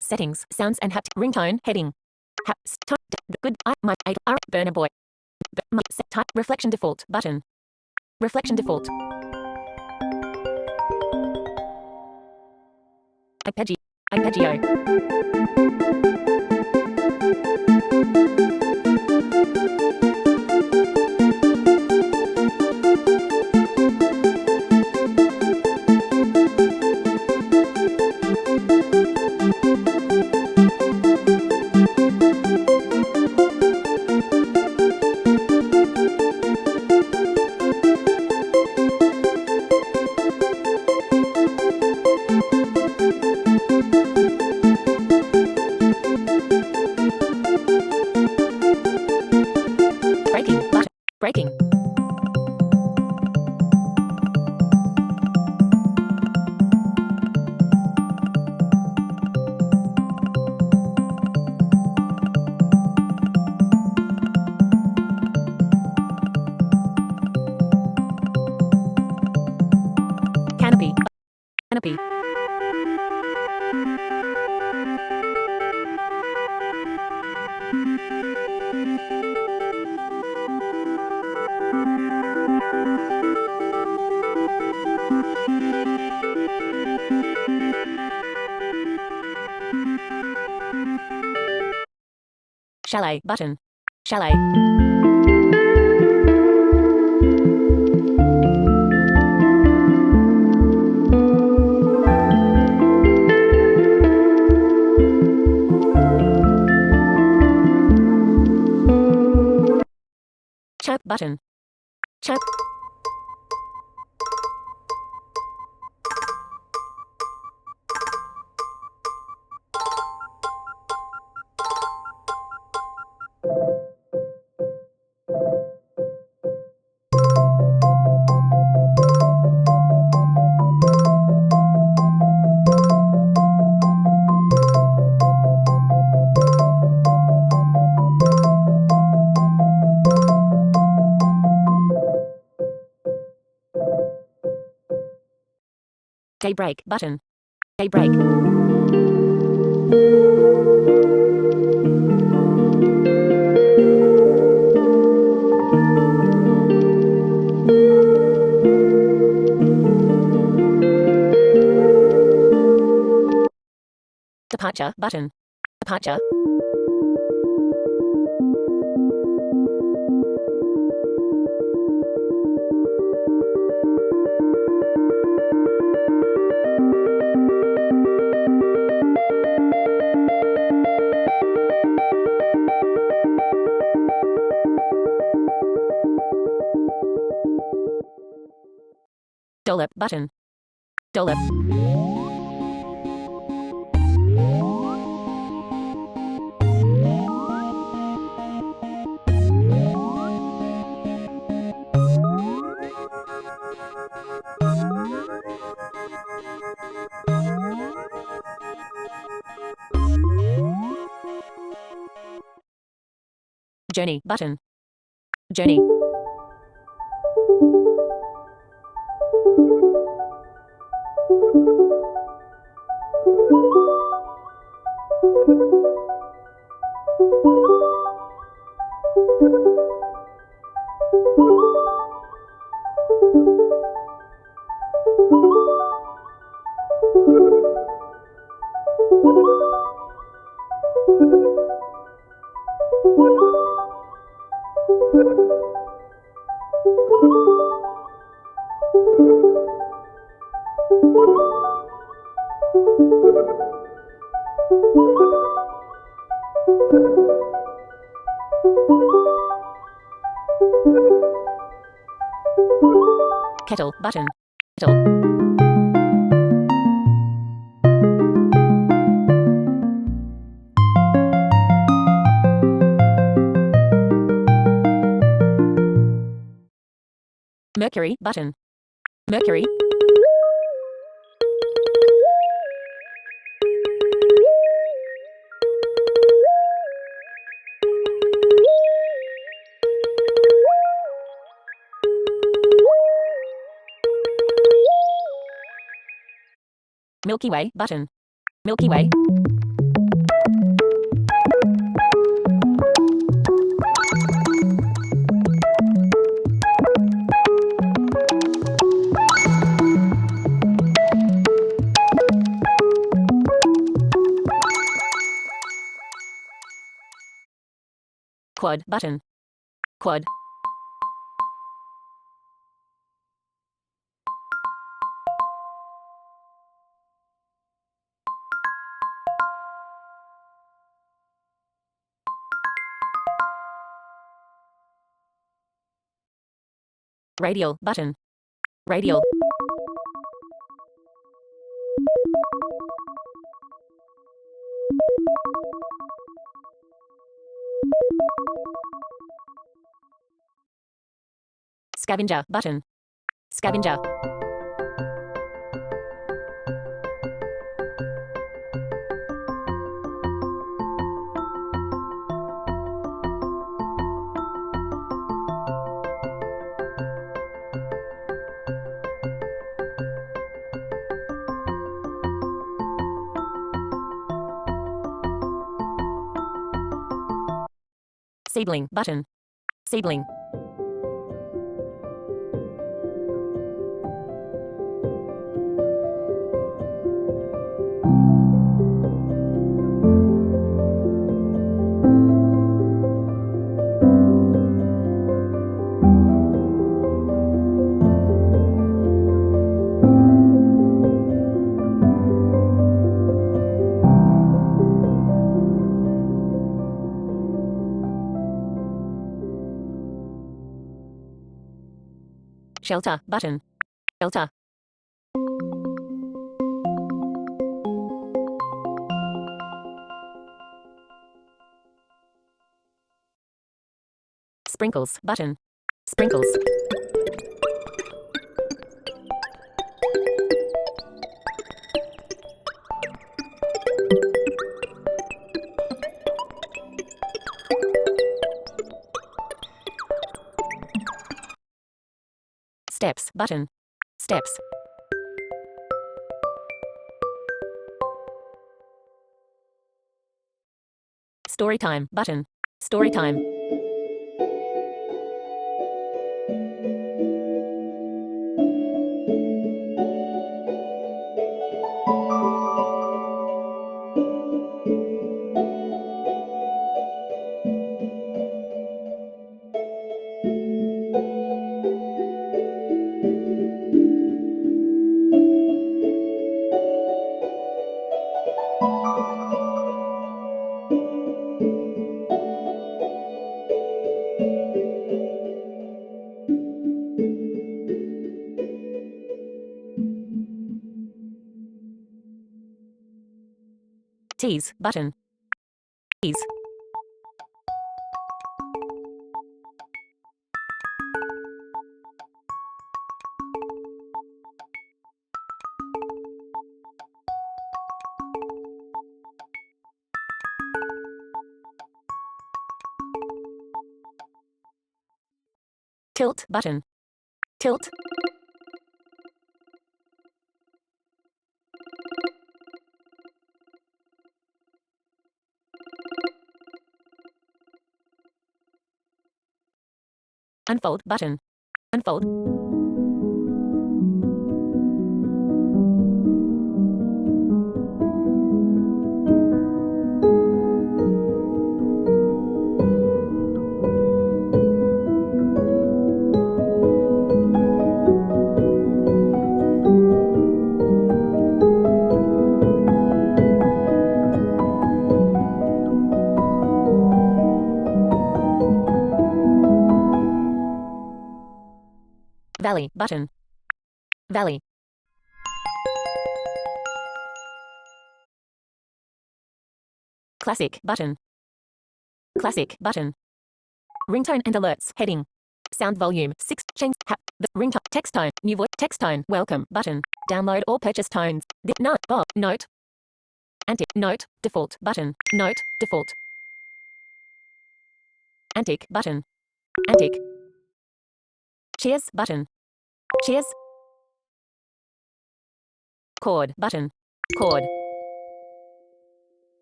Settings, sounds and haptic. Ringtone, heading. Type, good, my, burner boy. Set type, reflection default, button. Reflection default. Arpeggio. Breaking, button. Breaking. Canopy. Canopy. Chalet, button. Chalet. Chirp, button. Chirp. Daybreak, button. Daybreak. Departure, button. Departure. Dollop, button. Dollop. Journey, button. Journey. Kettle, button. Kettle. Mercury, button. Mercury. Milky Way, button. Milky Way. Quad button. Quad. Radial button. Radial. Scavenger button. Scavenger. Seedling button. Seedling. Shelter button. Shelter. Sprinkles button. Sprinkles. Steps button. Steps. Storytime button. Storytime. Tease button. Tease. Tilt button. Tilt. Unfold button. Unfold. Valley button. Valley. Classic button. Classic button. Ringtone and alerts heading. Sound volume 6. Change the ringtone text tone. New voice text tone. Welcome button. Download or purchase tones. Note. Antic. Note. Default button. Note. Default. Antic button. Antic. Cheers button. Cheers. Chord button. Chord.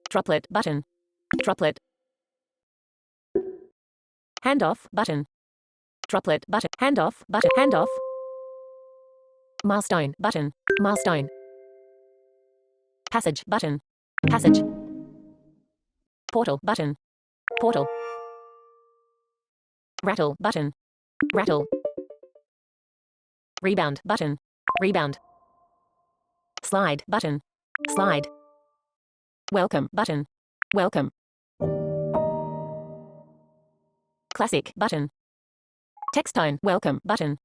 Droplet button. Droplet. Handoff button. Droplet button. Handoff button. Handoff. Milestone button. Milestone. Passage button. Passage. Portal button. Portal. Rattle button. Rattle. Rebound button. Rebound. Slide button. Slide. Welcome button. Welcome. Classic button. Text tone welcome button.